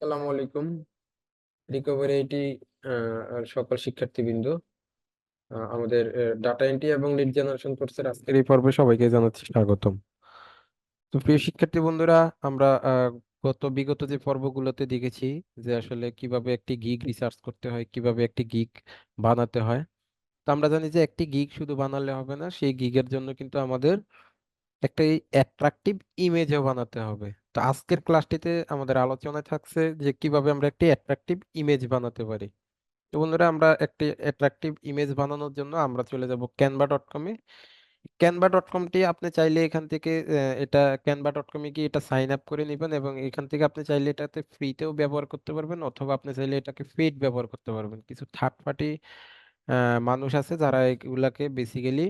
আসসালামু আলাইকুম। Recovery IT আর সকল শিক্ষার্থীবৃন্দ, আমাদের ডাটা এন্ট্রি এবং লিড জেনারেশন কোর্সের আজকের এই পর্বে সবাইকে জানাচ্ছি স্বাগতম। তো প্রিয় শিক্ষার্থী বন্ধুরা, আমরা বিগত যে পর্বগুলোতে দেখেছি যে আসলে কিভাবে একটি গিগ রিসার্চ করতে হয়, কিভাবে একটি গিগ বানাতে হয়। তো আমরা জানি যে একটি গিগ শুধু বানালে হবে না, সেই গিগের জন্য কিন্তু আমাদের একটা অ্যাট্রাকটিভ ইমেজও বানাতে হবে। তো আজকের ক্লাসটিতে আমাদের আলোচনায় থাকছে যে কিভাবে আমরা একটি অ্যাট্রাকটিভ ইমেজ বানাতে পারি। তো বন্ধুরা, আমরা একটি অ্যাট্রাকটিভ ইমেজ বানানোর জন্য আমরা চলে যাব canva.com-এ। canva.com-টি আপনি চাইলে এখান থেকে এটা canva.com-এ গিয়ে এটা সাইন আপ করে নেবেন, এবং এখান থেকে আপনি চাইলে এটাতে ফ্রিতেও ব্যবহার করতে পারবেন, অথবা আপনি চাইলে এটাকে পেইড ব্যবহার করতে পারবেন। কিছু থার্ড পার্টি মানুষ আছে যারা এগুলাকে বেসিক্যালি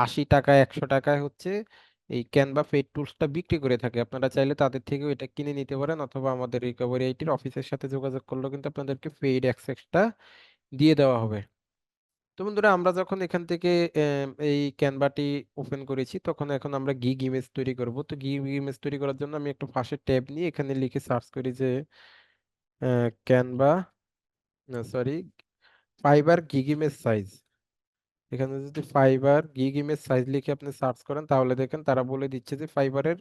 80 টাকায় 100 টাকায় হচ্ছে এই ক্যানভা পেইড টুলসটা বিক্রি করে থাকে। আপনারা চাইলে তাদের থেকেও এটা কিনে নিতে পারেন, অথবা আমাদের রিকভারি আইটির অফিসের সাথে যোগাযোগ করলেও কিন্তু আপনাদেরকে পেইড অ্যাক্সেসটা দিয়ে দেওয়া হবে। তো বন্ধুরা, আমরা যখন এখান থেকে এই ক্যানভাটি ওপেন করেছি, তখন এখন আমরা গিগ ইমেজ তৈরি করব। তো গিগ ইমেজ তৈরি করার জন্য আমি একটা পাশে ট্যাব নিয়ে এখানে লিখে সার্চ করি যে Canva, sorry, fibre gig image size. এখানে যদি ফাইবার গিগ ইমেজ সাইজ লিখে আপনি সার্চ করেন, তাহলে দেখেন তারা বলে দিচ্ছে যে ফাইবারের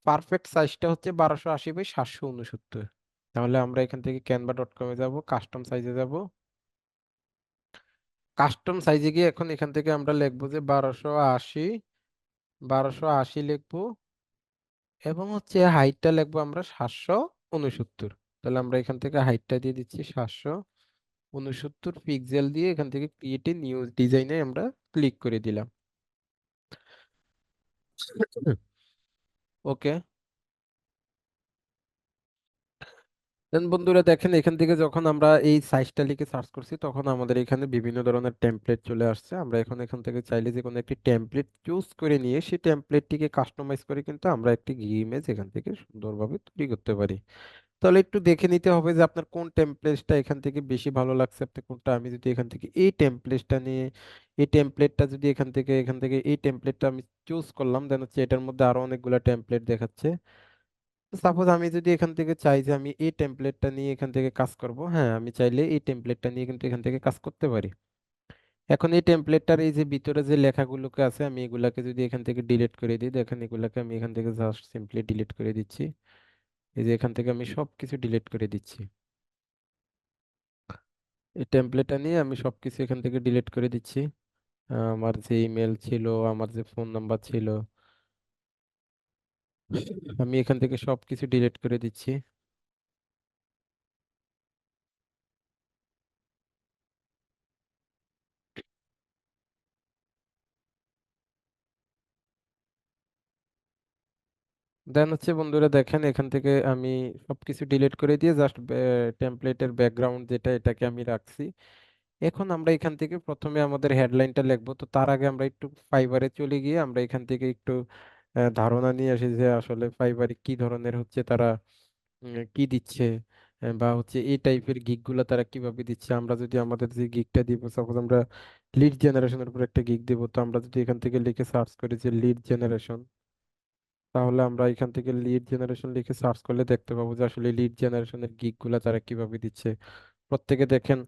পারফেক্ট সাইজটা হচ্ছে 1280 বাই 769। তাহলে আমরা এখান থেকে canva.com-এ যাব, কাস্টম সাইজে যাব। কাস্টম সাইজে গিয়ে এখন এখান থেকে আমরা লিখবো যে 1280 লিখবো, এবং হচ্ছে হাইটটা লিখবো আমরা 769। তাহলে আমরা এখান থেকে হাইটটা দিয়ে দিচ্ছি 769 পিক্সেল দিয়ে এখান থেকে ক্রিয়েট এ নিউ ডিজাইনে আমরা ক্লিক করে দিলাম। ওকে। দেন বন্ধুরা দেখেন, এখান থেকে যখন আমরা এই সাইজটা লিখে সার্চ করছি, তখন আমাদের এখানে বিভিন্ন ধরনের টেমপ্লেট চলে আসছে। আমরা এখন এখান থেকে চাইলে যে কোনো একটি টেমপ্লেট চুজ করে নিয়ে সেই টেমপ্লেটটিকে কাস্টমাইজ করে কিন্তু আমরা একটি ইমেজ এখান থেকে সুন্দরভাবে তৈরি করতে পারি। তাহলে একটু দেখে নিতে হবে যে আপনার কোন টেমপ্লেটটা এখান থেকে বেশি ভালো লাগছে, আপনি কোনটা। আমি যদি এখান থেকে এই টেমপ্লেটটা নিয়ে, এই টেমপ্লেটটা যদি এখান থেকে এই টেমপ্লেটটা আমি চুজ করলাম, দেন হচ্ছে এটার মধ্যে আরো অনেকগুলো টেমপ্লেট দেখাচ্ছে। সাপোজ আমি যদি এখান থেকে চাই যে আমি এই টেমপ্লেটটা নিয়ে এখান থেকে কাজ করব, হ্যাঁ, আমি চাইলে এই টেমপ্লেটটা নিয়ে কিন্তু এখান থেকে কাজ করতে পারি। এখন এই টেমপ্লেটটার এই যে ভিতরে যে লেখাগুলোকে আছে, আমি এগুলাকে যদি এখান থেকে ডিলিট করে দিই, দেখেন এগুলাকে আমি এখান থেকে জাস্ট সিম্পলি ডিলিট করে দিচ্ছি। এই যে এখান থেকে আমি সবকিছু ডিলিট করে দিচ্ছি। এই টেমপ্লেটটা নিয়ে আমি সবকিছু এখান থেকে ডিলিট করে দিচ্ছি। আমার যে ইমেল ছিল, আমার যে ফোন নাম্বার ছিল, আমি এখান থেকে সবকিছু ডিলিট করে দিচ্ছি। দেন হচ্ছে বন্ধুরা দেখেন, এখান থেকে আমি সবকিছু ডিলিট করে দিয়ে জাস্ট টেমপ্লেটের ব্যাকগ্রাউন্ড যেটা, এটাকে আমি রাখছি। এখন আমরা এখান থেকে প্রথমে আমাদের হেডলাইনটা লিখবো। তো তার আগে আমরা একটু ফাইবারে চলে গিয়ে আমরা এখান থেকে একটু ধারণা নিয়ে আসি যে আসলে ফাইবারে কি ধরনের হচ্ছে তারা কি দিচ্ছে, বা হচ্ছে এই টাইপের গিগ গুলা তারা কিভাবে দিচ্ছে। আমরা যদি আমাদের যে গিগটা দিব, সাপোজ আমরা লিড জেনারেশনের উপর একটা গিগ দিব, তো আমরা যদি এখান থেকে লিখে সার্চ করি যে লিড জেনারেশন, তাহলে আমরা এখান থেকে লিড জেনারেশন লিখে সার্চ করলে দেখতে পাবো যে আসলে লিড জেনারেশনের গিগ গুলা তারা কিভাবে দিচ্ছে। প্রত্যেকে দেখেন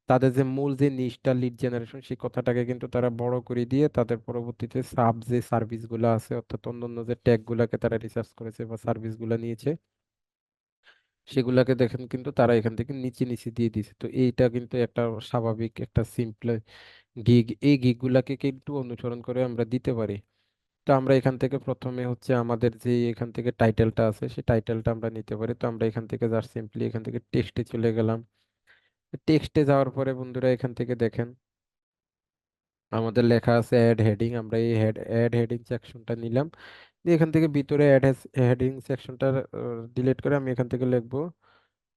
তাদের যে মূল যে নিশটা লিড জেনারেশন, সেই কথাটাকে কিন্তু তারা বড় করে দিয়ে তাদের পরবর্তীতে সাব যে সার্ভিস গুলা আছে, অর্থাৎ অন্যান্য যে ট্যাগ গুলাকে তারা রিসার্চ করেছে বা সার্ভিস গুলা নিয়েছে, সেগুলাকে দেখেন কিন্তু তারা এখান থেকে নিচে নিচে দিয়ে দিছে। তো এইটা কিন্তু একটা স্বাভাবিক একটা সিম্পল গিগ। এই গিগ গুলাকে কিন্তু অনুসরণ করে আমরা দিতে পারি। তো আমরা এখান থেকে প্রথমে হচ্ছে আমাদের যে এখান থেকে টাইটেলটা আছে, সেই টাইটেলটা আমরা নিতে পারি। তো আমরা এখান থেকে জাস্ট সিম্পলি এখান থেকে টেক্সটে চলে গেলাম। টেক্সটে যাওয়ার পরে বন্ধুরা এখান থেকে দেখেন আমাদের লেখা আছে অ্যাড হেডিং। আমরা এই অ্যাড হেডিং সেকশনটা নিলাম, দিয়ে এখান থেকে ভিতরে অ্যাড হেডিং সেকশনটা ডিলিট করে আমি এখান থেকে লিখবো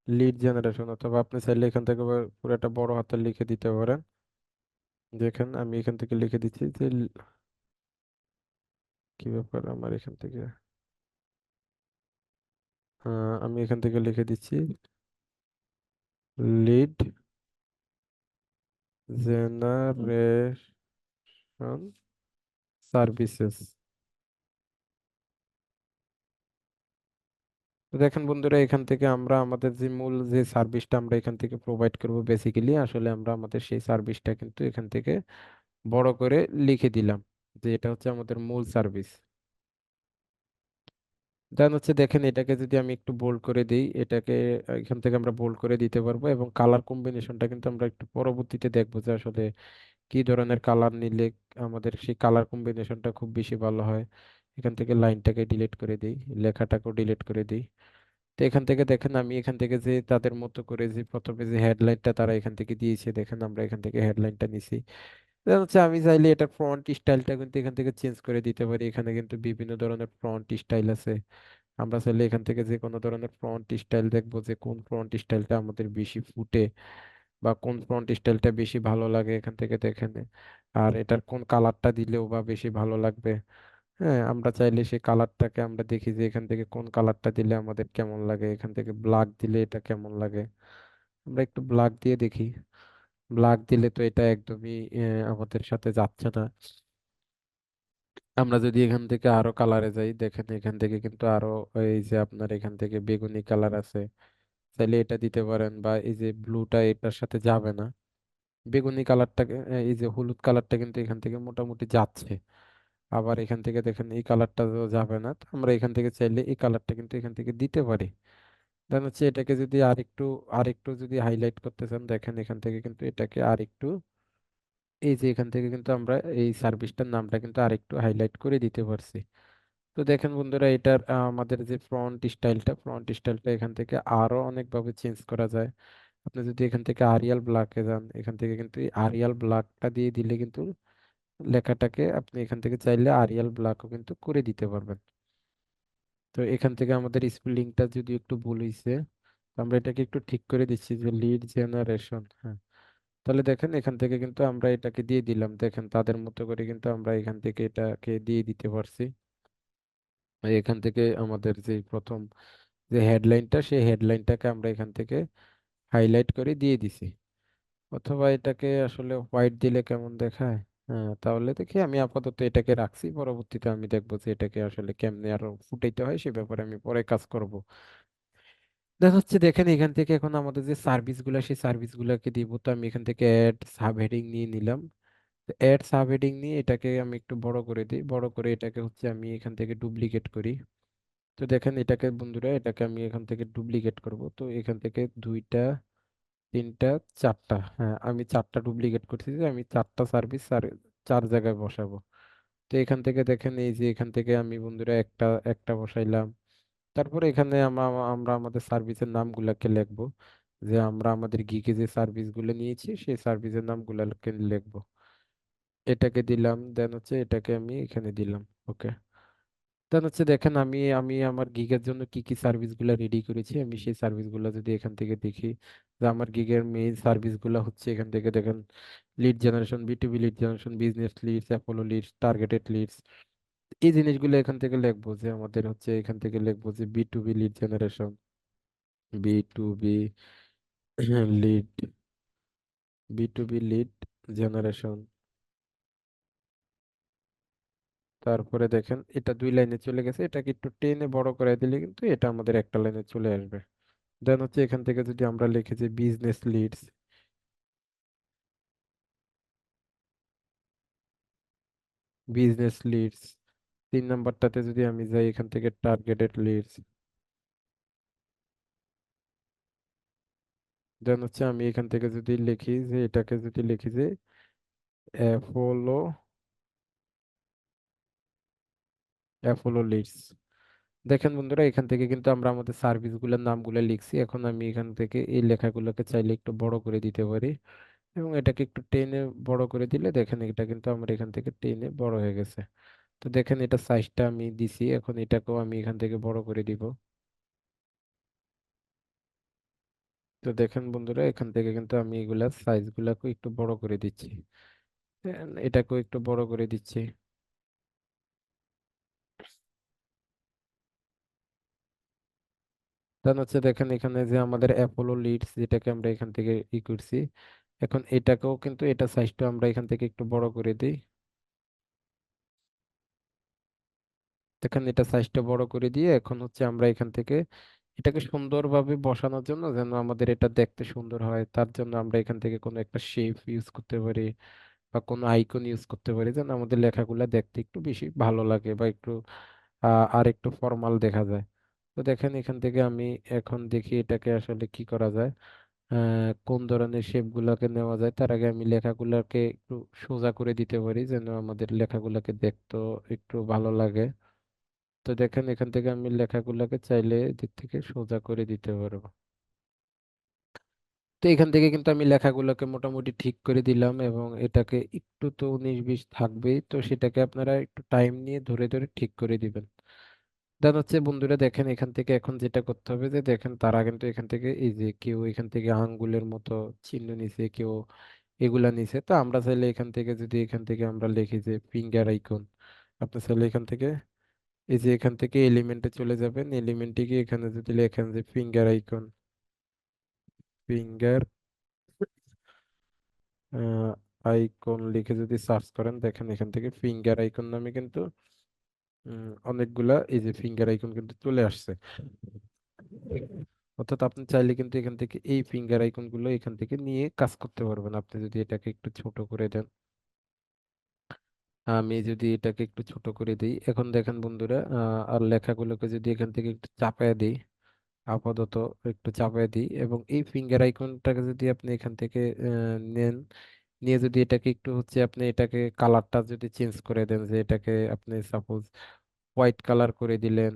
লিড জেনারেশন, অথবা আপনি চাইলে এখান থেকে পুরোটা বড় হাতে লিখে দিতে পারেন। দেখেন আমি এখান থেকে লিখে দিচ্ছি যে কি ব্যাপার আমার এখান থেকে, আমি এখান থেকে লিখে দিচ্ছি লিড জেনারেশন সার্ভিসেস। তো দেখেন বন্ধুরা, এখান থেকে আমরা আমাদের যে মূল যে সার্ভিসটা আমরা এখান থেকে প্রোভাইড করব, বেসিক্যালি আসলে আমরা আমাদের সেই সার্ভিসটা কিন্তু এখান থেকে বড় করে লিখে দিলাম যে এটা হচ্ছে আমাদের মূল সার্ভিস। দেন হচ্ছে দেখেন, এটাকে যদি আমি একটু বোল্ড করে দিই, এটাকে এখান থেকে আমরা বোল্ড করে দিতে পারবো, এবং কালার কম্বিনেশনটা কিন্তু আমরা একটু পরবর্তীতে দেখবো যে আসলে কি ধরনের কালার নিলে আমাদের সেই কালার কম্বিনেশনটা খুব বেশি ভালো হয়। এখান থেকে লাইনটাকে ডিলিট করে দিই, লেখাটাকেও ডিলিট করে দিই। তো এখান থেকে দেখেন, আমি এখান থেকে যে তাদের মতো করে যে প্রথমে যে হেডলাইনটা তারা এখান থেকে দিয়েছে, দেখেন আমরা এখান থেকে হেডলাইনটা নিছি। দেখা হচ্ছে আমি চাইলে এটা ফ্রন্ট স্টাইলটা কিন্তু এখান থেকে চেঞ্জ করে দিতে পারি। এখানে কিন্তু বিভিন্ন ধরনের ফ্রন্ট স্টাইল আছে। আমরা চাইলে এখান থেকে যে কোনো ধরনের ফ্রন্ট স্টাইল দেখবো যে কোন ফ্রন্ট স্টাইলটা আমাদের বেশি ফুটে বা কোন ফ্রন্ট স্টাইলটা বেশি ভালো লাগে এখান থেকে দেখেন। আর এটার কোন কালারটা দিলেও বা বেশি ভালো লাগবে। হ্যাঁ, আমরা চাইলে সেই কালারটাকে আমরা দেখি যে এখান থেকে কোন কালারটা দিলে আমাদের কেমন লাগে, এখান থেকে ব্ল্যাক দিলে এটা কেমন লাগে। আমরা একটু ব্ল্যাক দিয়ে দেখি। ব্ল্যাক দিলে তো এটা একদমই আমাদের সাথে যাচ্ছে না। আমরা যদি এখান থেকে আরো কালারে যাই, দেখেন এখান থেকে কিন্তু আরো এই যে আপনার এখান থেকে বেগুনি কালার আছে, চাইলে এটা দিতে পারেন। বা এই যে ব্লুটা এটার সাথে যাবে না, বেগুনি কালারটা, এই যে হলুদ কালারটা কিন্তু এখান থেকে মোটামুটি যাচ্ছে। আবার এখান থেকে দেখেন এই কালারটা তো যাবে না, তো আমরা এখান থেকে চাইলে এই কালারটা কিন্তু এখান থেকে দিতে পারি। দেন হচ্ছে এটাকে যদি আরেকটু আরেকটু যদি হাইলাইট করতে চান, দেখেন এখান থেকে কিন্তু এটাকে আরেকটু, এই যে এখান থেকে কিন্তু আমরা এই সার্ভিসটার নামটা কিন্তু আরেকটু হাইলাইট করে দিতে পারছি। তো দেখেন বন্ধুরা, এটার আমাদের যে ফ্রন্ট স্টাইলটা এখান থেকে আরো অনেকভাবে চেঞ্জ করা যায়। আপনি যদি এখান থেকে আরিয়াল ব্ল্যাকে যান, এখান থেকে কিন্তু এই আরিয়াল ব্ল্যাকটা দিয়ে দিলে কিন্তু লেখাটাকে আপনি এখান থেকে চাইলে আরিয়াল ব্ল্যাকও কিন্তু করে দিতে পারবেন। তো এখান থেকে আমাদের স্পেলিংটা যদি একটু ভুল হয়েছে, তো আমরা এটাকে একটু ঠিক করে দিচ্ছি যে লিড জেনারেশন। হ্যাঁ, তাহলে দেখেন এখান থেকে কিন্তু আমরা এটাকে দিয়ে দিলাম, দেখেন তাদের মতো করে কিন্তু আমরা এখান থেকে এটাকে দিয়ে দিতে পারছি। আর এখান থেকে আমাদের যে প্রথম যে হেডলাইনটা, সেই হেডলাইনটাকে আমরা এখান থেকে হাইলাইট করে দিয়ে দিছি। অথবা এটাকে আসলে হোয়াইট দিলে কেমন দেখায়। হ্যাঁ, তাহলে দেখি আমি আপাতত এটাকে রাখছি, পরবর্তীতে আমি দেখবো যে এটাকে আসলে কেমনে আরো ফুটাইতে হয় সে ব্যাপারে আমি পরে কাজ করব। দেখা হচ্ছে দেখেন এখান থেকে এখন আমাদের যে সার্ভিস গুলা, সেই সার্ভিস গুলাকে দিব। তো আমি এখান থেকে অ্যাড সাব হেডিং নিয়ে নিলাম। অ্যাড সাব হেডিং নিয়ে এটাকে আমি একটু বড় করে দিই, বড় করে এটাকে হচ্ছে আমি এখান থেকে ডুপ্লিকেট করি। তো দেখেন এটাকে বন্ধুরা, এটাকে আমি এখান থেকে ডুপ্লিকেট করব। তো এখান থেকে দুইটা, তিনটা, চারটা, হ্যাঁ আমি চারটা ডুপ্লিকেট করছি, যে আমি চারটা সার্ভিস চার জায়গায় বসাবো। তো এখান থেকে দেখেন এই যে এখান থেকে আমি বন্ধুরা একটা একটা বসাইলাম। তারপরে এখানে আমরা আমাদের সার্ভিসের নামগুলাকে লিখবো, যে আমরা আমাদের গিগে যে সার্ভিসগুলো নিয়েছি সেই সার্ভিসের নামগুলোকে লিখবো। এটাকে দিলাম, দেন হচ্ছে এটাকে আমি এখানে দিলাম। ওকে। দেন হচ্ছে দেখেন আমি আমি আমার গিগের জন্য কি কি সার্ভিসগুলো রেডি করেছি, আমি সেই সার্ভিসগুলো যদি এখান থেকে দেখি, যে আমার গিগের মেইন সার্ভিসগুলো হচ্ছে এখান থেকে দেখেন লিড জেনারেশন, বিটুবি lead generation, business leads, Apollo leads, targeted leads. এই জিনিসগুলো এখান থেকে লিখবো, যে আমাদের হচ্ছে এখান থেকে লিখবো যে বিটুবি lead generation, B lead B lead generation. তারপরে দেখেন এটা দুই লাইনে চলে গেছে, এটাকে একটু টেনে বড় করে দিলে কিন্তু এটা আমাদের একটা লাইনে চলে আসবে। দেন হচ্ছে এখান থেকে যদি আমরা লিখি যে বিজনেস লিডস, বিজনেস লিডস, 3 নাম্বারটাতে যদি আমি যাই এখান থেকে টার্গেটেড লিডস। দেন হচ্ছে আমি এখান থেকে যদি লিখি যে এটাকে যদি লিখি যে অ্যাপোলো অ্যাপোলো লিডস। দেখেন বন্ধুরা, এখান থেকে কিন্তু আমরা আমাদের সার্ভিসগুলোর নামগুলো লিখছি। এখন আমি এখান থেকে এই লেখাগুলোকে চাইলে একটু বড় করে দিতে পারি, এবং এটাকে একটু টেনে বড় করে দিলে দেখেন এটা কিন্তু আমার এখান থেকে টেনে বড় হয়ে গেছে। তো দেখেন এটা সাইজটা আমি দিছি, এখন এটাকেও আমি এখান থেকে বড় করে দিব। তো দেখেন বন্ধুরা, এখান থেকে কিন্তু আমি এগুলা সাইজ গুলাকে একটু বড় করে দিচ্ছি। এটাকেও একটু বড় করে দিচ্ছি। দেন হচ্ছে দেখেন এখানে যে আমাদের অ্যাপোলো লিডস, যেটাকে আমরা এখান থেকে ই করছি, এখন এটাকেও কিন্তু এটা সাইজটা আমরা এখান থেকে একটু বড় করে দিই। দেখেন এটা সাইজটা বড় করে দিয়ে এখন হচ্ছে আমরা এখান থেকে এটাকে সুন্দরভাবে বসানোর জন্য, যেন আমাদের এটা দেখতে সুন্দর হয়, তার জন্য আমরা এখান থেকে কোনো একটা শেপ ইউজ করতে পারি বা কোনো আইকন ইউজ করতে পারি, যেন আমাদের লেখাগুলো দেখতে একটু বেশি ভালো লাগে বা একটু আর একটু ফর্মাল দেখা যায়। তো দেখেন এখান থেকে আমি এখন দেখি এটাকে আসলে কি করা যায়, কোন ধরনের শেপ গুলাকে নেওয়া যায়। তার আগে আমি লেখাগুলোকে একটু সোজা করে দিতে পারি, যেন আমাদের লেখাগুলোকে দেখতে একটু ভালো লাগে। তো দেখেন এখান থেকে আমি লেখাগুলোকে চাইলে দিক থেকে সোজা করে দিতে পারবো। তো এখান থেকে কিন্তু আমি লেখাগুলোকে মোটামুটি ঠিক করে দিলাম, এবং এটাকে একটু তো 19-20 থাকবেই, তো সেটাকে আপনারা একটু টাইম নিয়ে ধরে ধরে ঠিক করে দিবেন। দেন হচ্ছে বন্ধুরা, দেখেন এখান থেকে এখন যেটা করতে হবে, যে দেখেন তারা কিন্তু এখান থেকে এই যে কেউ এখান থেকে আঙ্গুলের মতো চিহ্ন নিছে, কেউ এগুলা নিছে। তো আমরা চাইলে এখান থেকে, যদি এখান থেকে আমরা লিখি যে ফিঙ্গার আইকন, আপনি চাইলে এখান থেকে এই যে এখান থেকে এলিমেন্টে চলে যাবেন, এলিমেন্টে গিয়ে এখানে যদি লেখেন যে ফিঙ্গার আইকন, ফিঙ্গার আইকন লিখে যদি সার্চ করেন, দেখেন এখান থেকে ফিঙ্গার আইকন নামে কিন্তু অনেকগুলা এই যে ফিঙ্গার আইকন কিন্তু চলে আসছে। অর্থাৎ আপনি চাইলে কিন্তু এখান থেকে এই ফিঙ্গার আইকন গুলো এখান থেকে নিয়ে কাজ করতে পারবেন। আপনি যদি এটাকে একটু ছোট করে দেন, আমি যদি এটাকে একটু ছোট করে দিই, এখন দেখেন বন্ধুরা, আর লেখাগুলোকে যদি এখান থেকে একটু চাপায় দিই, আপাতত একটু চাপায় দিই, এবং এই ফিঙ্গার আইকনটাকে যদি আপনি এখান থেকে নেন, নিয়ে যদি এটাকে একটু হচ্ছে আপনি এটাকে কালারটা যদি চেঞ্জ করে দেন, যে এটাকে আপনি সাপোজ হোয়াইট কালার করে দিলেন,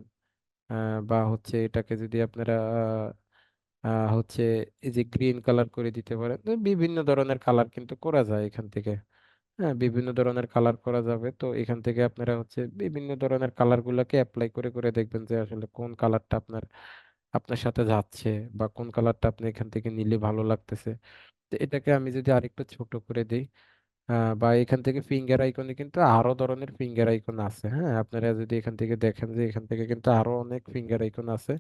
বা হচ্ছে এটাকে যদি আপনারা হচ্ছে এই যে গ্রিন কালার করে দিতে পারেন। তো বিভিন্ন ধরনের কালার কিন্তু করা যায় এখান থেকে। হ্যাঁ, বিভিন্ন ধরনের কালার করা যাবে। তো এখান থেকে আপনারা হচ্ছে বিভিন্ন ধরনের কালার গুলাকে অ্যাপ্লাই করে করে দেখবেন যে আসলে কোন কালারটা আপনার আপনার সাথে যাচ্ছে, বা কোন কালারটা আপনি এখান থেকে নিলে ভালো লাগতেছে। তো এটাকে আমি যদি আরেকটু ছোট করে দিই, বা এখান থেকে ফিঙ্গার আইকনে কিন্তু আরো ধরনের ফিঙ্গার আইকন আছে। হ্যাঁ, আপনারা যদি এখান থেকে দেখেন যে এখান থেকে কিন্তু আরো অনেক ফিঙ্গার আইকন আছে।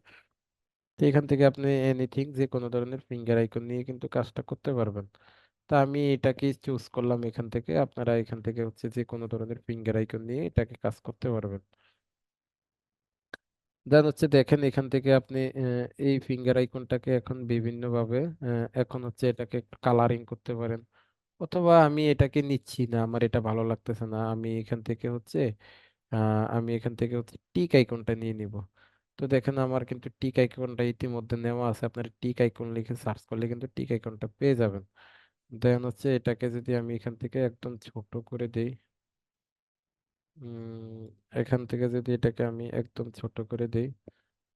তো এখান থেকে আপনি এনিথিং যে কোনো ধরনের ফিঙ্গার আইকন নিয়ে কিন্তু কাজটা করতে পারবেন। তা আমি এটাকে চুজ করলাম এখান থেকে, আপনারা এখান থেকে হচ্ছে যে কোনো ধরনের ফিঙ্গার আইকন নিয়ে এটাকে কাজ করতে পারবেন। দেন হচ্ছে দেখেন এখান থেকে আপনি এই ফিঙ্গার আইকনটাকে এখন বিভিন্ন ভাবে এখন হচ্ছে এটাকে একটু কালারিং করতে পারেন, অথবা আমি এটাকে নিচ্ছি না, আমার এটা ভালো লাগতেছে না, আমি এখান থেকে হচ্ছে টিক আইকনটা নিয়ে নিব। তো দেখেন আমার কিন্তু টিক আইকনটা ইতিমধ্যে নেওয়া আছে, আপনার টিক আইকন লিখে সার্চ করলে কিন্তু টিক আইকনটা পেয়ে যাবেন। দেন হচ্ছে এটাকে যদি আমি এখান থেকে একদম ছোট করে দেই, এখান থেকে যদি এটাকে আমি একদম ছোট করে দেই,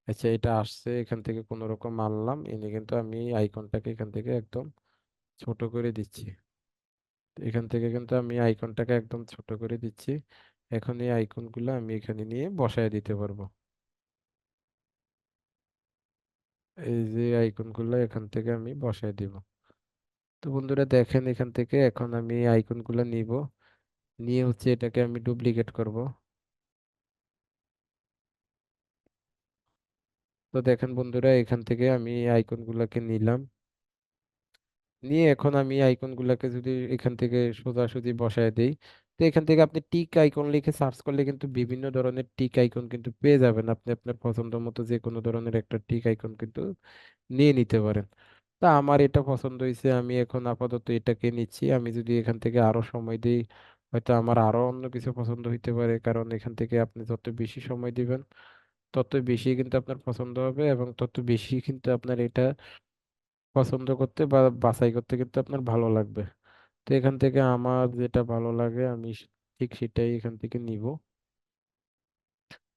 আচ্ছা এটা আসছে, এখান থেকে কোনো রকম মানলাম, এনে কিন্তু আমি আইকনটাকে এখান থেকে একদম ছোট করে দিচ্ছি। তো এখান থেকে কিন্তু আমি আইকনটাকে একদম ছোট করে দিচ্ছি। এখন এই আইকনগুলো আমি এখানে নিয়ে বসায় দিতে পারবো। এই যে আইকনগুলো এখান থেকে আমি বসায় দিব। তো বন্ধুরা দেখেন এখান থেকে এখন আমি এই আইকনগুলো নিব, নিয়ে হচ্ছে এটাকে আমি ডুপ্লিকেট করব। তো দেখেন বন্ধুরা এখান থেকে আমি এই আইকনগুলোকে নিলাম, নিয়ে এখন আমি আইকনগুলোকে যদি এখান থেকে সোজাসুজি বসায় দেই, তো এখান থেকে আপনি টিক আইকন লিখে সার্চ করলে কিন্তু বিভিন্ন ধরনের টিক আইকন কিন্তু পেয়ে যাবেন। আপনি আপনার পছন্দ মতো যে কোনো ধরনের একটা টিক আইকন কিন্তু নিয়ে নিতে পারেন। তা আমার এটা পছন্দ হয়েছে, আমি এখন আপাতত এটাকে নিচ্ছি। আমি যদি এখান থেকে আরো সময় দিই, হয়তো আমার আরো অন্য কিছু পছন্দ হইতে পারে, কারণ এখান থেকে আপনি যত বেশি সময় দিবেন তত বেশি কিন্তু আপনার পছন্দ হবে, এবং তত বেশি কিন্তু আপনার এটা পছন্দ করতে বা বাছাই করতে কিন্তু আপনার ভালো লাগবে। তো এখান থেকে আমার যেটা ভালো লাগে আমি ঠিক সেটাই এখান থেকে নিব।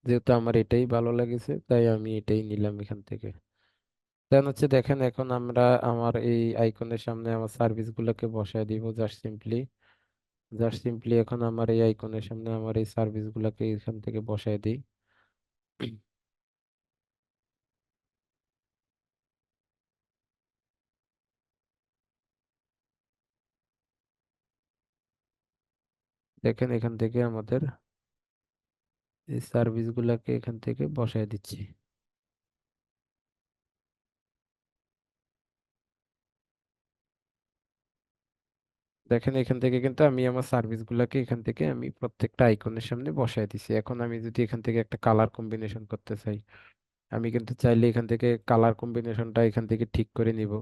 যেহেতু আমার এটাই ভালো লাগেছে, তাই আমি এটাই নিলাম এখান থেকে। দেন হচ্ছে দেখেন এখন আমরা আমার এই আইকনের সামনে আমার সার্ভিস গুলোকে বসায় দিব, জাস্ট সিম্পলি এখন আমার এই আইকনের সামনে আমার এই সার্ভিস গুলাকে এখান থেকে বসায় দিই। দেখেন এখান থেকে আমাদের এই সার্ভিস গুলাকে এখান থেকে বসায় দিচ্ছি। দেখেন এখান থেকে কিন্তু আমি আমার সার্ভিস গুলাকে এখান থেকে আমি প্রত্যেকটা আইকনের সামনে বসায় দিছি। এখন আমি যদি এখান থেকে একটা কালার কম্বিনেশন করতে চাই, আমি কিন্তু চাইলে এখান থেকে কালার কম্বিনেশনটা এখান থেকে ঠিক করে নিব।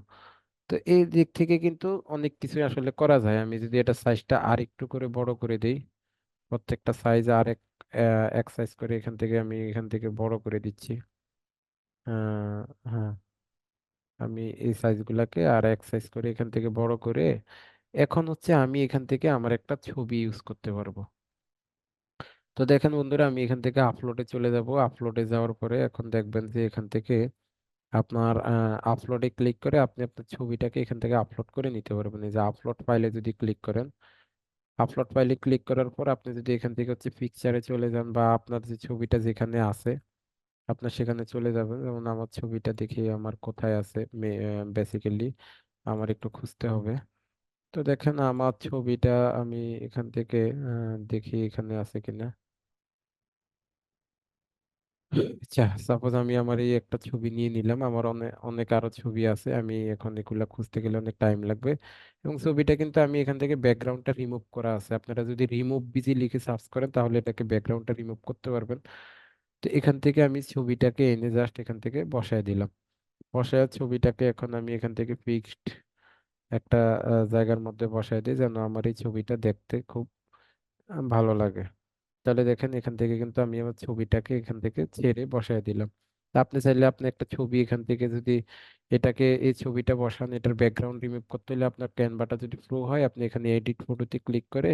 তো এই দিক থেকে কিন্তু অনেক কিছু আসলে করা যায়। আমি যদি এটা সাইজটা আর একটু করে বড় করে দিই, প্রত্যেকটা সাইজ আর এক সাইজ করে এখান থেকে আমি এখান থেকে বড় করে দিচ্ছি। হ্যাঁ, আমি এই সাইজগুলাকে আর এক সাইজ করে এখান থেকে বড় করে এখন হচ্ছে আমি এখান থেকে আমার একটা ছবি ইউজ করতে পারবো। তো দেখেন বন্ধুরা, আমি এখান থেকে আপলোডে চলে যাব। আপলোডে যাওয়ার পরে এখন দেখবেন যে এখান থেকে আপনার আপলোডে ক্লিক করে আপনি আপনার ছবিটাকে এখান থেকে আপলোড করে নিতে পারবেন। এই যে আপলোড ফাইলে যদি ক্লিক করেন, আপলোড ফাইলে ক্লিক করার পর আপনি যদি এখান থেকে হচ্ছে পিকচারে চলে যান বা আপনার যে ছবিটা যেখানে আছে আপনার সেখানে চলে যাবেন। যেমন আমার ছবিটা দেখি আমার কোথায় আছে, বেসিক্যালি আমার একটু খুঁজতে হবে। তো দেখেন আমার ছবিটা আমি এখান থেকে দেখি এখানে আছে কিনা। আচ্ছা, সাপোজ আমি আমার এই একটা ছবি নিয়ে নিলাম, আমার অনেক অনেক আরো ছবি আছে, আমি এখন এগুলা খুঁজতে গেলে অনেক টাইম লাগবে। এবং ছবিটা কিন্তু আমি এখান থেকে ব্যাকগ্রাউন্ডটা রিমুভ করা আছে, আপনারা যদি রিমুভ বিজি লিখে সার্চ করেন তাহলে এটাকে ব্যাকগ্রাউন্ডটা রিমুভ করতে পারবেন। তো এখান থেকে আমি ছবিটাকে এনে জাস্ট এখান থেকে বসায় দিলাম। বসায় ছবিটাকে এখন আমি এখান থেকে ফিক্সড একটা জায়গার মধ্যে বসায় দিই, যেন আমার এই ছবিটা দেখতে খুব ভালো লাগে। তাহলে দেখেন এখান থেকে কিন্তু আমি আমার ছবিটাকে এখান থেকে ছেড়ে বসায় দিলাম। তা আপনি চাইলে আপনি একটা ছবি এখান থেকে যদি এটাকে এই ছবিটা বসান, এটার ব্যাকগ্রাউন্ড রিমুভ করতে হলে আপনার ক্যানভাটা যদি প্রো হয় আপনি এখানে এডিট ফটোতে ক্লিক করে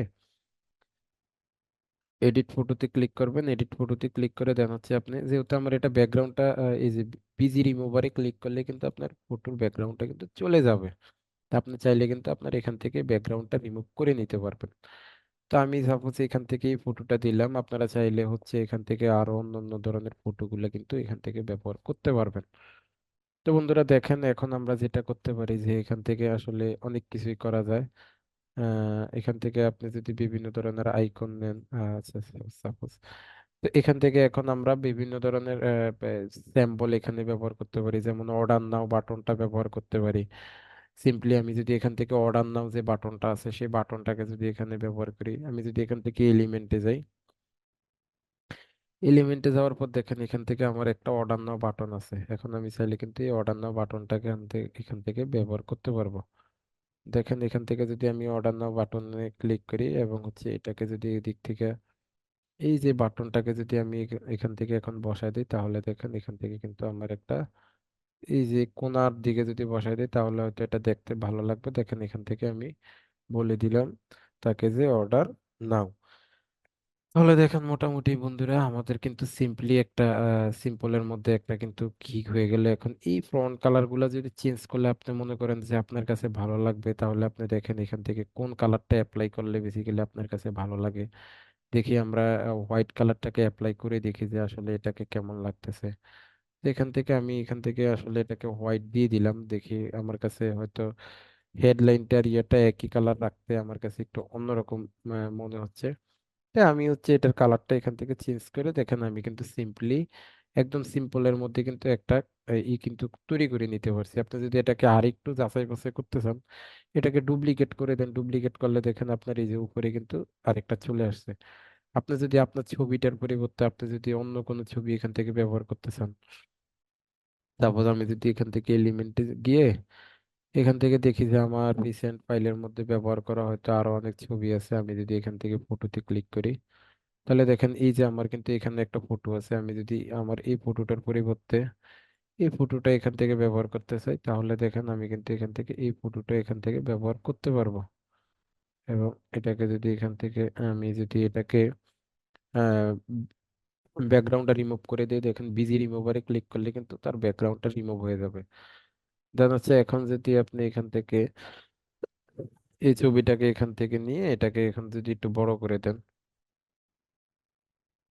এডিট ফটোতে ক্লিক করবেন। এডিট ফটোতে ক্লিক করে দেন হচ্ছে আপনি, যেহেতু আমার এটা ব্যাকগ্রাউন্ডটা এই যে পিজি রিমুভারে ক্লিক করলে কিন্তু আপনার ফটোর ব্যাকগ্রাউন্ডটা কিন্তু চলে যাবে। তা আপনি চাইলে কিন্তু আপনার এখান থেকে ব্যাকগ্রাউন্ডটা রিমুভ করে নিতে পারবেন। তো আমি সাপোজ এখান থেকে এই ফটোটা দিলাম, আপনারা চাইলে হচ্ছে এখান থেকে আরো অন্যান্য ধরনের ফটোগুলো কিন্তু এখান থেকে ব্যবহার করতে পারবেন। তো বন্ধুরা দেখেন এখন আমরা যেটা করতে পারি যে এখান থেকে আসলে অনেক কিছুই করা যায়। এখান থেকে আপনি যদি বিভিন্ন ধরনের আইকন নেন, আচ্ছা সাপোজ, তো এখান থেকে এখন আমরা বিভিন্ন ধরনের স্যাম্পল এখানে ব্যবহার করতে পারি, যেমন অর্ডার নাও বাটনটা ব্যবহার করতে পারি। সিম্পলি আমি যদি এখান থেকে অর্ডার নাও যে বাটনটা আছে সেই বাটনটাকে যদি এখানে ব্যবহার করি, আমি যদি এখান থেকে এলিমেন্টে যাই, এলিমেন্টে যাওয়ার পর দেখেন এখান থেকে আমার একটা অর্ডার নাও বাটন আছে। এখন আমি চাইলে কিন্তু এই অর্ডার নাও বাটনটাকে এখান থেকে ব্যবহার করতে পারবো। দেখেন এখান থেকে যদি আমি অর্ডার নাও বাটনে ক্লিক করি এবং হচ্ছে এটাকে যদি এদিক থেকে এই যে বাটনটাকে যদি আমি এখান থেকে এখন বসাই দিই, তাহলে দেখেন এখান থেকে কিন্তু আমার একটা এই যে কোণার দিকে যদি বসাই দিই তাহলে হয়তো এটা দেখতে ভালো লাগবে। দেখেন এখান থেকে আমি বলে দিলাম তাকে যে অর্ডার নাও। তাহলে দেখেন মোটামুটি বন্ধুরা আমাদের কিন্তু সিম্পলি একটা সিম্পলের মধ্যে একটা কিন্তু ঠিক হয়ে গেলে। এখন এই ফ্রন্ট কালার গুলা যদি চেঞ্জ করলে আপনি মনে করেন যে আপনার কাছে ভালো লাগবে, তাহলে আপনি দেখেন এখান থেকে কোন কালারটা অ্যাপ্লাই করলে বেসিক্যালি আপনার কাছে ভালো লাগে। দেখি আমরা হোয়াইট কালারটাকে অ্যাপ্লাই করে দেখি যে আসলে এটাকে কেমন লাগতেছে। তো এখান থেকে আমি এখান থেকে আসলে এটাকে হোয়াইট দিয়ে দিলাম, দেখি আমার কাছে হয়তো হেডলাইনটার ইয়েটা একই কালার রাখতে আমার কাছে একটু অন্যরকম মনে হচ্ছে। তাই আমি হচ্ছে এটার কালারটা এখান থেকে চেঞ্জ করে দেখেন আমি কিন্তু সিম্পলি একদম সিম্পলের মধ্যে কিন্তু একটা কিন্তু তৈরি করে নিতে পারছি। আপনি যদি এটাকে আরেকটু যাচাই বাছাই করতে চান, এটাকে ডুপ্লিকেট করে দেন। ডুপ্লিকেট করলে দেখেন আপনার এই যে উপরে কিন্তু আরেকটা চলে আসছে। আপনি যদি আপনার ছবিটার পরিবর্তে আপনি যদি অন্য কোনো ছবি এখান থেকে ব্যবহার করতে চান, তারপর আমি যদি এখান থেকে এলিমেন্টে গিয়ে এখান থেকে দেখি যে আমার রিসেন্ট ফাইলের মধ্যে ব্যবহার করা হয়তো আরো অনেক ছবি আছে, আমি যদি এখান থেকে ফটোতে ক্লিক করি তাহলে দেখেন এই যে আমার কিন্তু এখানে একটা ফটো আছে। আমি যদি আমার এই ফটোটার পরিবর্তে এই ফটোটা এখান থেকে ব্যবহার করতে চাই, তাহলে দেখেন আমি কিন্তু এখান থেকে এই ফটোটা এখান থেকে ব্যবহার করতে পারবো। এবং এটাকে যদি এখান থেকে আমি যদি এটাকে ব্যাকগ্রাউন্ডটা রিমুভ করে দিয়ে দেখেন বিজি রিমুভারে ক্লিক করলে কিন্তু তার ব্যাকগ্রাউন্ডটা রিমুভ হয়ে যাবে। দেন হচ্ছে এখন যদি আপনি এখান থেকে এই ছবিটাকে এখান থেকে নিয়ে এটাকে এখন যদি একটু বড় করে দেন,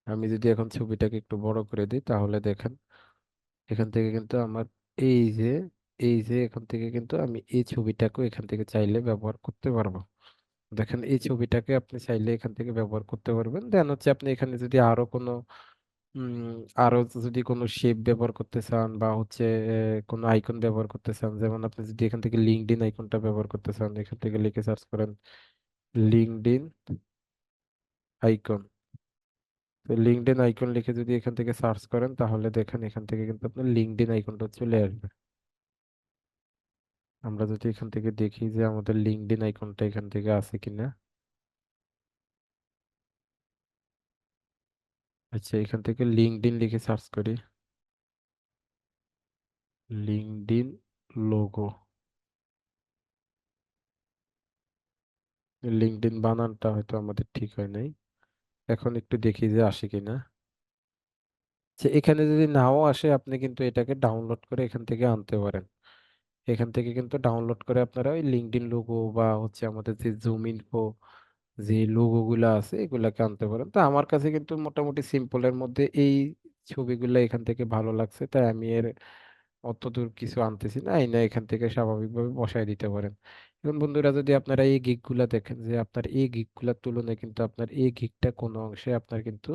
আমি যদি এখন ছবিটাকে একটু বড় করে দিই তাহলে দেখেন এখান থেকে কিন্তু আমার এই যে এখান থেকে কিন্তু আমি এই ছবিটাকেও এখান থেকে চাইলে ব্যবহার করতে পারবো। দেখেন এই ছবিটাকে আপনি চাইলে এখান থেকে ব্যবহার করতে পারবেন। দেন হচ্ছে আপনি এখানে যদি আরো কোনো আরো যদি কোনো শেপ ব্যবহার করতে চান বা হচ্ছে কোনো আইকন ব্যবহার করতে চান, যেমন আপনি যদি এখান থেকে লিঙ্কডইন আইকনটা ব্যবহার করতে চান, এখান থেকে লিখে সার্চ করেন লিঙ্কডইন আইকন। তো লিঙ্কডইন আইকন লিখে যদি এখান থেকে সার্চ করেন তাহলে দেখেন এখান থেকে কিন্তু আপনার লিঙ্কডইন আইকনটা চলে আসবে। আমরা যদি এখান থেকে দেখি যে আমাদের লিঙ্কডইন আইকনটা এখান থেকে আছে কিনা। আচ্ছা, এখান থেকে লিঙ্কডইন লিখে সার্চ করি। LinkedIn logo. লিঙ্কডইন বানানটা হয়তো আমাদের ঠিক হয় নাই। এখন একটু দেখি যে আসে কিনা। যে এখানে যদি নাও আসে আপনি কিন্তু এটাকে ডাউনলোড করে এখান থেকে আনতে পারেন। এখান থেকে কিন্তু ডাউনলোড করে আপনারা ওই লিঙ্কডইন লোগো বা হচ্ছে আমাদের যে জুম ইনফো যে লোগো গুলা আছে এগুলাকে আনতে পারেন। তো আমার কাছে কিন্তু মোটামুটি সিম্পলের মধ্যে এই ছবিগুলো এখান থেকে ভালো লাগছে, তাই আমি এর অত দূর কিছু আনতেছি না, এই না এখান থেকে স্বাভাবিকভাবে বসায় দিতে পারেন। এখন বন্ধুরা যদি আপনারা এই গিগ গুলা দেখেন যে আপনার এই গিগ গুলার তুলনায় কিন্তু আপনার এই গিগটা কোনো অংশে আপনার কিন্তু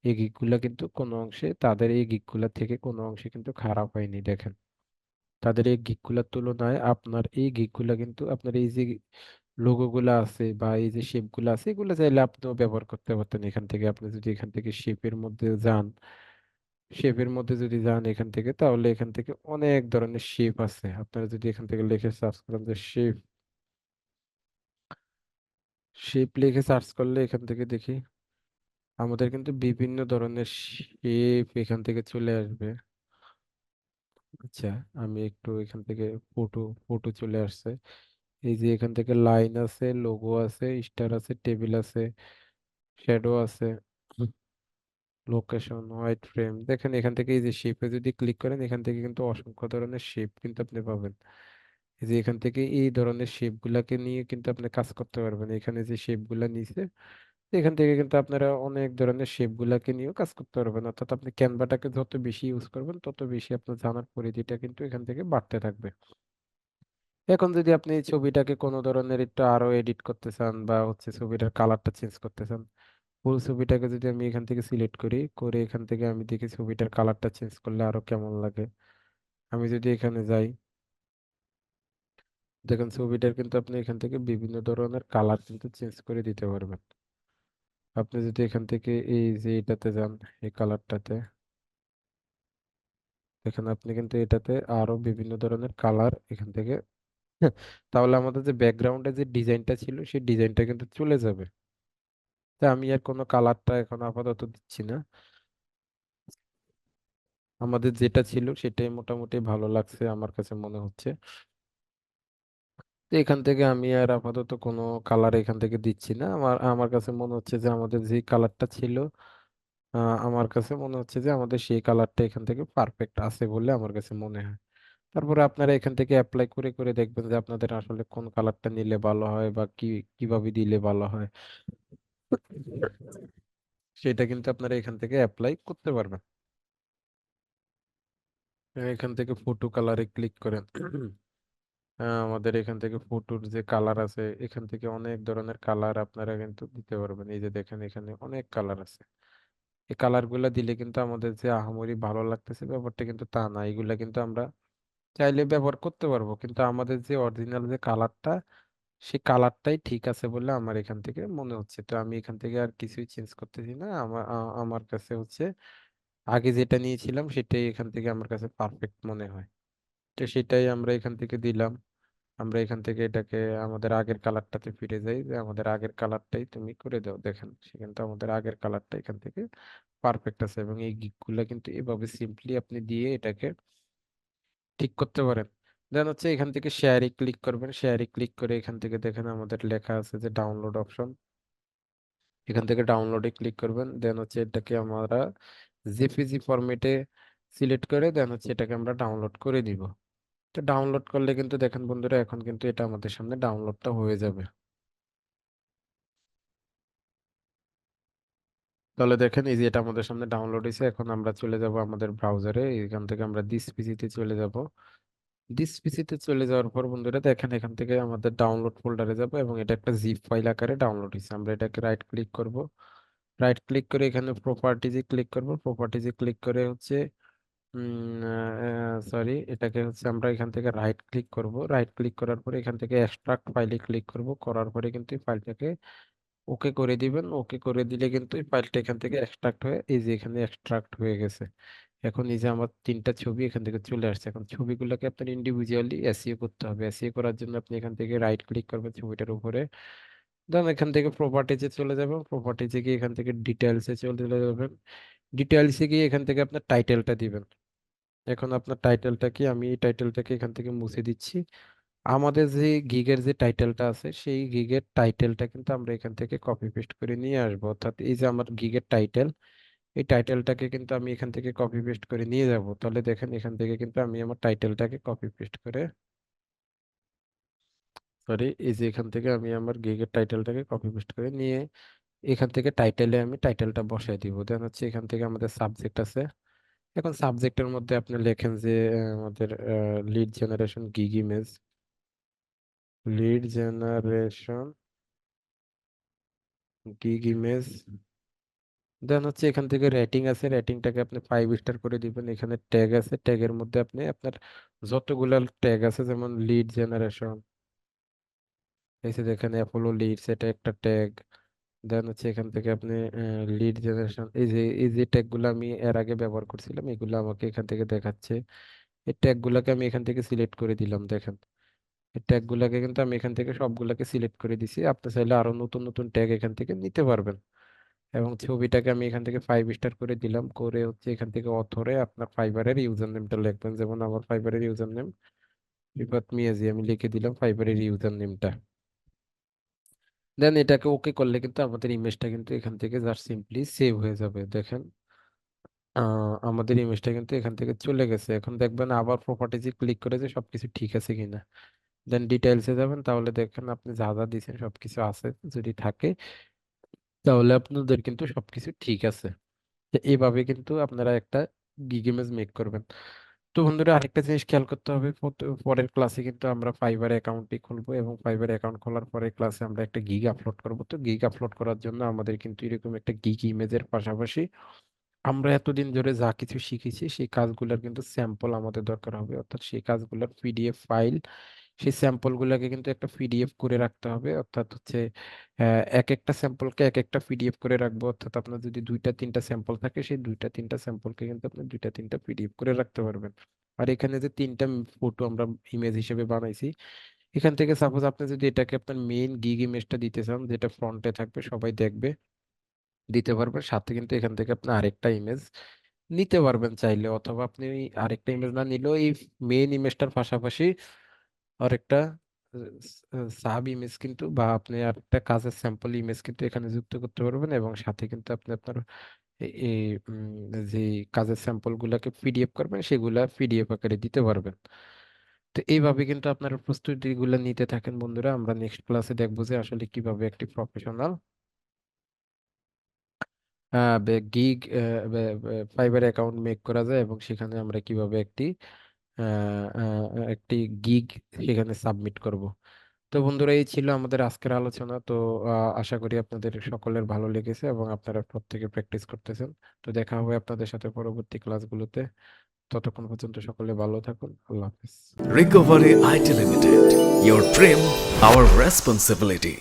এই গিগ গুলা কিন্তু কোনো অংশে তাদের এই গিগ গুলা থেকে কোনো অংশে কিন্তু খারাপ হয়নি দেখেন। তাদের এই গিগ গুলার তুলনায় আপনার এই গিগ গুলা কিন্তু আপনার এই যে লোগো গুলা আছে বা এই যে শেপ গুলা আছে এগুলো চাইলে আপনিও ব্যবহার করতে পারতেন। এখান থেকে আপনি যদি এখান থেকে শেপের মধ্যে যান, শেপের মধ্যে যদি যান এখান থেকে, তাহলে এখান থেকে অনেক ধরনের শেপ আছে। আপনারা যদি এখান থেকে লিখে সার্চ করেন যে শেপ, শেপ লিখে সার্চ করলে এখান থেকে দেখি আমাদের কিন্তু বিভিন্ন ধরনের শেপ এখান থেকে চলে আসবে। আচ্ছা, আমি একটু এখান থেকে ফটো ফটো চলে আসছে। এই যে এখান থেকে লাইন আছে, লোগো আছে, স্টার আছে, টেবিল আছে, শ্যাডো আছে, লোকেশন, হোয়াইট ফ্রেম। দেখেন এখান থেকে এই যে শেপে যদি ক্লিক করেন এখান থেকে কিন্তু অসংখ্য ধরনের শেপ কিন্তু আপনি পাবেন। এই যে এখান থেকে এই ধরনের শেপ গুলাকে নিয়ে কিন্তু আপনি কাজ করতে পারবেন। এখানে যে শেপ গুলা নিচে, এখান থেকে কিন্তু আপনারা অনেক ধরনের শেপ গুলাকে নিয়েও কাজ করতে পারবেন। অর্থাৎ আপনি ক্যানভাটাকে যত বেশি ইউজ করবেন তত বেশি আপনার জানার পরিধিটা কিন্তু এখান থেকে বাড়তে থাকবে। এখন যদি আপনি এই ছবিটাকে কোনো ধরনের একটু আরো এডিট করতে চান বা হচ্ছে ছবিটার কালারটা চেঞ্জ করতে চান, ফুল ছবিটাকে যদি আমি এখান থেকে সিলেক্ট করি, করে এখান থেকে আমি দেখি ছবিটার কালারটা চেঞ্জ করলে আরো কেমন লাগে। আমি যদি এখানে যাই, দেখেন ছবিটার কিন্তু আপনি এখান থেকে বিভিন্ন ধরনের কালার কিন্তু চেঞ্জ করে দিতে পারবেন। আপনি যদি এখান থেকে এই যে এটাতে যান, এই কালারটাতে দেখেন আপনি কিন্তু এটাতে আরো বিভিন্ন ধরনের কালার এখান থেকে তাহলে আমাদের যে ব্যাকগ্রাউন্ডে যে ডিজাইনটা ছিল সেই ডিজাইনটা কিন্তু চলে যাবে। তা আমি আর কোনো কালারটা এখন আপাতত দিচ্ছি না, আমাদের যেটা ছিল সেটাই মোটামুটি ভালো লাগছে আমার কাছে মনে হচ্ছে। তো এখান থেকে আমি আর আপাতত কোনো কালার এখান থেকে দিচ্ছি না। আমার আমার কাছে মনে হচ্ছে যে আমাদের যে কালারটা ছিল, আমার কাছে মনে হচ্ছে যে আমাদের সেই কালারটা এখান থেকে পারফেক্ট আছে বলে আমার কাছে মনে হয়। তারপরে আপনারা এখান থেকে অ্যাপ্লাই করে করে দেখবেন যে আপনাদের আসলে কোন কালারটা নিলে ভালো হয় বা কি কিভাবে দিলে ভালো হয়, সেটা কিন্তু আপনারা এখান থেকে অ্যাপ্লাই করতে পারবেন। এখান থেকে ফটো কালারে ক্লিক করেন। আমাদের এখান থেকে ফটোর যে কালার আছে এখান থেকে অনেক ধরনের কালার আপনারা কিন্তু দিতে পারবেন। এই যে দেখেন এখানে অনেক কালার আছে। এই কালার গুলা দিলে কিন্তু আমাদের যে আহামরি ভালো লাগতেছে ব্যাপারটা কিন্তু তা না, এগুলা কিন্তু আমরা চাইলে ব্যবহার করতে পারবো, কিন্তু আমাদের যে অরিজিনাল যে কালারটা সেই কালারটাই ঠিক আছে বলে আমার এখান থেকে মনে হচ্ছে। তো আমি এখান থেকে আর কিছুই চেঞ্জ করতেছি না। আমার কাছে হচ্ছে আগে যেটা নিয়েছিলাম সেটাই এখান থেকে আমার কাছে পারফেক্ট মনে হয়। তো সেটাই আমরা এখান থেকে দিলাম। আমরা এখান থেকে এটাকে আমাদের আগের কালারটাতে ফিরে যাই, যে আমাদের আগের কালারটাই তুমি করে দাও। দেখেন সেখানে তো আমাদের আগের কালারটা এখান থেকে পারফেক্ট আছে, এবং এই গিকগুলা কিন্তু এভাবে সিম্পলি আপনি দিয়ে এটাকে ঠিক করতে পারেন। দেন হচ্ছে এখান থেকে শেয়ারে ক্লিক করবেন, শেয়ারে ক্লিক করে এখান থেকে দেখেন আমাদের লেখা আছে যে ডাউনলোড অপশন। এখান থেকে ডাউনলোডে ক্লিক করবেন, দেন হচ্ছে এটাকে আমরা জেপিজি ফরম্যাটে সিলেক্ট করে দেন হচ্ছে এটাকে আমরা ডাউনলোড করে দিব। তো ডাউনলোড করলে কিন্তু দেখেন বন্ধুরা এখন কিন্তু এটা আমাদের সামনে ডাউনলোডটা হয়ে যাবে। তাহলে দেখেন এই যে এটা আমাদের সামনে ডাউনলোড হয়েছে। এখন আমরা চলে যাব আমাদের ব্রাউজারে, এখান থেকে আমরা দিস পিসিতে চলে যাব। দিস পিসিতে চলে যাওয়ার পর বন্ধুরা দেখেন এখান থেকে আমাদের ডাউনলোড ফোল্ডারে যাব, এবং এটা একটা জিপ ফাইল আকারে ডাউনলোড হয়েছে। আমরা এটাকে রাইট ক্লিক করব, রাইট ক্লিক করে এখানে প্রপার্টিজে ক্লিক করব, প্রপার্টিজে ক্লিক করে হচ্ছে সরি এটাকে হচ্ছে আমরা এখান থেকে রাইট ক্লিক করব, রাইট ক্লিক করার পরে এখান থেকে এক্সট্রাক্ট ফাইলে ক্লিক করব, করার পরে কিন্তু এই ফাইলটাকে ওকে করে দিবেন। ওকে করে দিলে কিন্তু এই ফাইলটা এখান থেকে এক্সট্রাক্ট হয়ে এই যে এখানে এক্সট্রাক্ট হয়ে গেছে। এখন এই যে আমার 3টা ছবি এখান থেকে চলে আসছে। এখন ছবিগুলোকে আপনার ইন্ডিভিজুয়ালি এসইও করতে হবে। এসইও করার জন্য আপনি এখান থেকে রাইট ক্লিক করবেন ছবিটার উপরে, দেন এখান থেকে প্রপার্টিজে চলে যাবেন। প্রপার্টিজে গিয়ে এখান থেকে ডিটেলসে চলে যাবেন। ডিটেলসে গিয়ে এখান থেকে আপনার টাইটেলটা দিবেন। এখন আপনার টাইটেলটা কি, আমি এই টাইটেলটাকে এখান থেকে মুছে দিচ্ছি। আমাদের যে গিগের যে টাইটেলটা আছে সেই গিগের টাইটেলটা কিন্তু আমরা এখান থেকে কপি পেস্ট করে নিয়ে আসবো। অর্থাৎ এই যে আমার গিগের টাইটেল, এই টাইটেলটাকে কিন্তু আমি এখান থেকে কপি পেস্ট করে নিয়ে যাব। তাহলে দেখেন এখান থেকে কিন্তু আমি আমার টাইটেলটাকে কপি পেস্ট করে, সরি, এই যে এখান থেকে আমি আমার গিগের টাইটেলটাকে কপি পেস্ট করে নিয়ে এখান থেকে টাইটেলে আমি টাইটেলটা বসাই দিব। দেন হচ্ছে এখান থেকে আমাদের সাবজেক্ট আছে। এখন সাবজেক্টের মধ্যে আপনি লেখেন যে আমাদের lead generation gig image, lead generation gig image. Then হচ্ছে এখান থেকে রেটিং আছে, রেটিংটাকে আপনি 5 স্টার করে দিবেন। এখানে ট্যাগ আছে, ট্যাগের মধ্যে আপনি আপনার যতগুলা ট্যাগ আছে যেমন লিড জেনারেশন, এই যে দেখেন অ্যাপোলো লিডস, এটা একটা ট্যাগ। দেন হচ্ছে এখান থেকে আপনি লিড জেনারেশন, এই যে ট্যাগ গুলো আমি এর আগে ব্যবহার করছিলাম এগুলো আমাকে এখান থেকে দেখাচ্ছে। এই ট্যাগ গুলাকে আমি এখান থেকে সিলেক্ট করে দিলাম, দেখেন এই ট্যাগ গুলাকে কিন্তু আমি এখান থেকে সবগুলাকে সিলেক্ট করে দিছি। আপনি চাইলে আরো নতুন নতুন ট্যাগ এখান থেকে নিতে পারবেন। এবং ছবিটাকে আমি এখান থেকে 5 স্টার করে দিলাম, করে হচ্ছে এখান থেকে অথরে আপনার ফাইবারের ইউজার নেমটা লিখবেন। যেমন আমার ফাইবারের ইউজার নেম রিফাত মিয়াজি, আমি লিখে দিলাম ফাইবারের ইউজার নেমটা। দেন এটাকে ওকে করলে কিন্তু আমাদের ইমেজটা কিন্তু এখান থেকে জাস্ট সিম্পলি সেভ হয়ে যাবে। দেখেন আমাদের ইমেজটা কিন্তু এখান থেকে চলে গেছে। এখন দেখবেন আবার প্রপার্টিজে ক্লিক করে যে সবকিছু ঠিক আছে কিনা। দেন ডিটেইলসে যাবেন, তাহলে দেখেন আপনি যা যা দিয়েছেন সবকিছু আছে। যদি থাকে তাহলে আপনাদের কিন্তু সবকিছু ঠিক আছে। তো এইভাবে কিন্তু আপনারা একটা গিগ ইমেজ মেক করবেন। তো বন্ধুরা আরেকটা জিনিস খেয়াল করতে হবে, পরের ক্লাসে কিন্তু আমরা ফাইবার অ্যাকাউন্টটি খুলবো এবং ফাইবার অ্যাকাউন্ট খোলার পরে ক্লাসে আমরা একটা গিগ আপলোড করব। তো গিগ আপলোড করার জন্য আমাদের কিন্তু এরকম একটা গিগ ইমেজের পাশাপাশি আমরা এতদিন ধরে যা কিছু শিখেছি সেই কাজগুলোর কিন্তু স্যাম্পল আমাদের দরকার হবে। অর্থাৎ সেই কাজগুলোর পিডিএফ ফাইল, সেই স্যাম্পল গুলাকে কিন্তু একটা পিডিএফ করে রাখতে হবে। অর্থাৎ হচ্ছে এক একটা স্যাম্পলকে এক একটা পিডিএফ করে রাখবো। অর্থাৎ আপনার যদি 2টা 3টা স্যাম্পল থাকে সেই 2টা 3টা স্যাম্পলকে কিন্তু আপনি 2টা 3টা পিডিএফ করে রাখতে পারবেন। আর এখানে যে 3টা ফটো আমরা ইমেজ হিসেবে বানাইছি, এখান থেকে সাপোজ আপনি যদি এটাকে আপনার মেইন গিগ ইমেজটা দিতে চান যেটা ফ্রন্টে থাকবে সবাই দেখবে, দিতে পারবেন। সাথে কিন্তু এখান থেকে আপনি আরেকটা ইমেজ নিতে পারবেন চাইলে, অথবা আপনি ওই আরেকটা ইমেজ না নিলেও এই মেইন ইমেজটার পাশাপাশি আরেকটা সাব ইমেজ কিন্তু, বা আপনি আরেকটা কাজের স্যাম্পল ইমেজ কিন্তু এখানে যুক্ত করতে পারবেন। এবং সাথে কিন্তু আপনি আপনার এই যে কাজের স্যাম্পল গুলাকে পিডিএফ করবেন সেগুলা পিডিএফ আকারে দিতে পারবেন। তো এইভাবে কিন্তু আপনারা প্রস্তুতি গুলা নিতে থাকেন বন্ধুরা। আমরা নেক্সট ক্লাসে দেখবো যে আসলে কিভাবে একটি professional gig fibre account make করা যায় এবং সেখানে আমরা কিভাবে একটি গিগ সেখানে সাবমিট করব। তো বন্ধুরা এই ছিল আমাদের আজকের আলোচনা। তো আশা করি আপনাদের সকলের ভালো লেগেছে এবং আপনারা প্রত্যেকে প্র্যাকটিস করতেছেন। তো দেখা হবে আপনাদের সাথে পরবর্তী ক্লাসগুলোতে। ততক্ষণ পর্যন্ত সকলে ভালো থাকুন। আল্লাহ হাফেজ। Recovery IT Limited. Your dream, our responsibility.